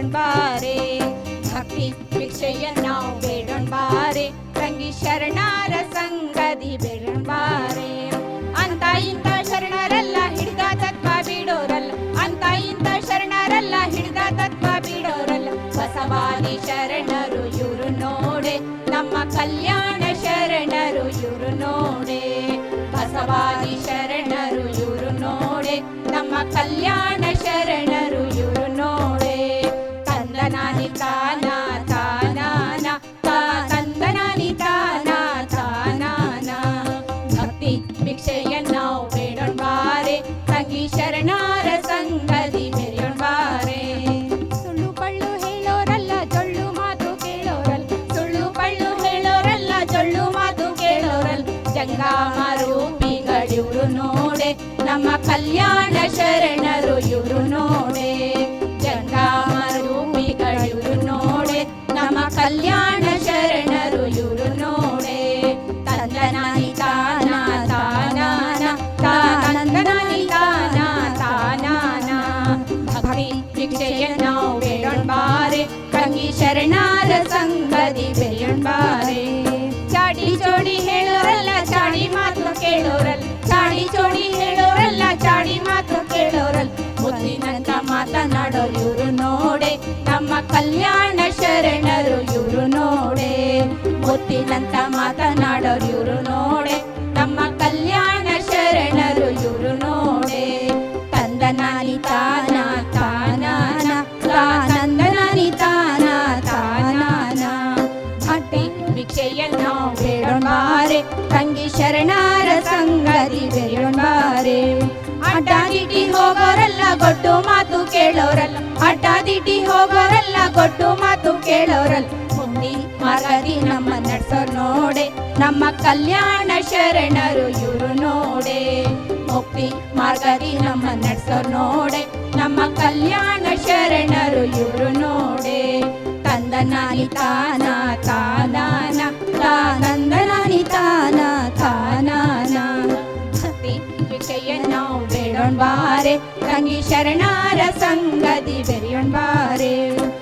ಬೇಡೋಣ್ ಬಾರೆ, ಭಕ್ತಿ ಭಿಕ್ಷೆಯ ನಾವು ಬೇಡೋಣ್ ಬಾರೆ, ತಂಗಿ ಶರಣರ ಸಂಗದಿ ಬೇಡೋಣ್ ಬಾರೆ. ಅಂತ ಇಂಥ ಶರಣರೆಲ್ಲ ಹಿಡಿದ ತತ್ವ ಬಿಡೋರಲ್ಲ, ಅಂತ ಇಂಥ ಶರಣರೆಲ್ಲ ಹಿಡಿದ ತತ್ವ ಬಿಡೋರಲ್ಲ. ಬಸವಾದಿ ಶರಣರು ಇವರು ನೋಡೆ, ನಮ್ಮ ಕಲ್ಯಾಣ ಶರಣರು ಇವರು ನೋಡೆ. ಬಸವಾದಿ ಶರಣರು ಇವರು ನೋಡೆ, ನಮ್ಮ ಕಲ್ಯಾಣ ಶರಣರು ಇವರು ನೋಡೆ. ತಂದನಾನಿ ತಾನ ತಾನಾನ ತಂದನಾನಿ ತಾನ ತಾನಾನ, ಭಕ್ತಿ ಭಿಕ್ಷೆಯ ನಾವು ಬೇಡೋಣ್ ಬಾರೆ, ತಂಗಿ ಶರಣರ ಸಂಗದಿ ಬೆರೆಯೋಣ್ ಬಾರೆ. ಸುಳ್ಳು ಪಳ್ಳು ಹೇಳೋರಲ್ಲ ಜೊಳ್ಳು ಮಾತು ಕೇಳೋರಲ್ಲ, ಸುಳ್ಳು ಪಳ್ಳು ಹೇಳೋರಲ್ಲ ಜೊಳ್ಳು ಮಾತು ಕೇಳೋರಲ್ಲ. ಜಂಗಮ ರೂಪಿಗಳಿವ್ರು ನೋಡೆ, ನಮ್ಮ ಕಲ್ಯಾಣ ಶರಣರು ಇವರು ನೋಡೆ. ಜಂಗಮ ರೂಪಿಗಳಿವ್ರು ನೋಡೆ, ನಮ್ಮ ಕಲ್ಯಾಣ ಶರಣರು ಇವರು ನೋಡೆ. ತಂದನಾನಿ ತಾನ ತಾನಾನ ತಂದನಾನಿ ತಾನ ತಾನಾನ, ಭಕ್ತಿ ಭಿಕ್ಷೆಯ ನಾವು ಬೇಡೋಣ್ ಬಾರೆ, ತಂಗಿ ಶರಣರ ಸಂಗದಿ ಬೆರೆಯೋಣ್ ಬಾರೆ. ಚಾಡಿ ಚೋಡಿ ಹೇಳೋರಲ್ಲ ಚಾಡಿ ಮಾತು ಕೇಳೋರಲ್ಲ, ಚಾಡಿ ಚೋಡಿ ಹೇಳೋರಲ್ಲ ಚಾಡಿ ಮಾತು ಕೇಳೋರಲ್ಲ. ಮುತ್ತಿನಂತ ಮಾತನಾಡೋರು ಇವರು ನೋಡೆ, ನಮ್ಮ ಕಲ್ಯಾಣ ಶರಣರು ಇವರು ನೋಡೆ. ಮುತ್ತಿನಂತ ಮಾತನಾಡೋರು ಇವರು ನೋಡೆ, ನಮ್ಮ ಕಲ್ಯಾಣ ಶರಣರು ಇವರು ನೋಡೆ. ತಂದನಾನಿ ತಾನ ತಾನಾನ ತಂದನಾನಿ ತಾನ ತಾನಾನ, ಭಕ್ತಿ ಭಿಕ್ಷೆಯ ನಾವು ಬೇಡೋಣ್ ಬಾರೆ, ತಂಗಿ ಶರಣರ ಸಂಗದಿ ಬೆರೆಯೋಣ್ ಬಾರೆ. ಅಡ್ಡಾದಿಡ್ಡಿ ಹೋಗೋರಲ್ಲ ಗೊಟ್ಟು ಮಾತು ಕೇಳೋರಲ್ಲ, ಅಡ್ಡಾದಿಡ್ಡಿ ಹೋಗೋರಲ್ಲ ಗೊಟ್ಟು ಮಾತು ಕೇಳೋರಲ್ಲ. ಮುಂದಿ ಮಾರ್ಗದಿ ನಮ್ಮ ನಡ್ಸೋರ್ ನೋಡೆ, ನಮ್ಮ ಕಲ್ಯಾಣ ಶರಣರು ಇವರು ನೋಡೆ. ಮುಕ್ತಿ ಮಾರ್ಗದಿ ನಮ್ಮ ನಡ್ಸೋರ್ ನೋಡೆ, ನಮ್ಮ ಕಲ್ಯಾಣ ಶರಣರು ಇವರು ನೋಡೆ. ತಂದನಾನಿ ತಾನ ತಾನಾನ ತಂದನಾನಿ ತಾನ ತಾನಾನ, ಭಕ್ತಿ ಭಿಕ್ಷೆಯ ನಾವು ಬೇಡೋಣ್ ಬಾರೆ, ತಂಗಿ ಶರಣರ ಸಂಗದಿ ಬೆರೆಯೋಣ್ ಬಾರೆ.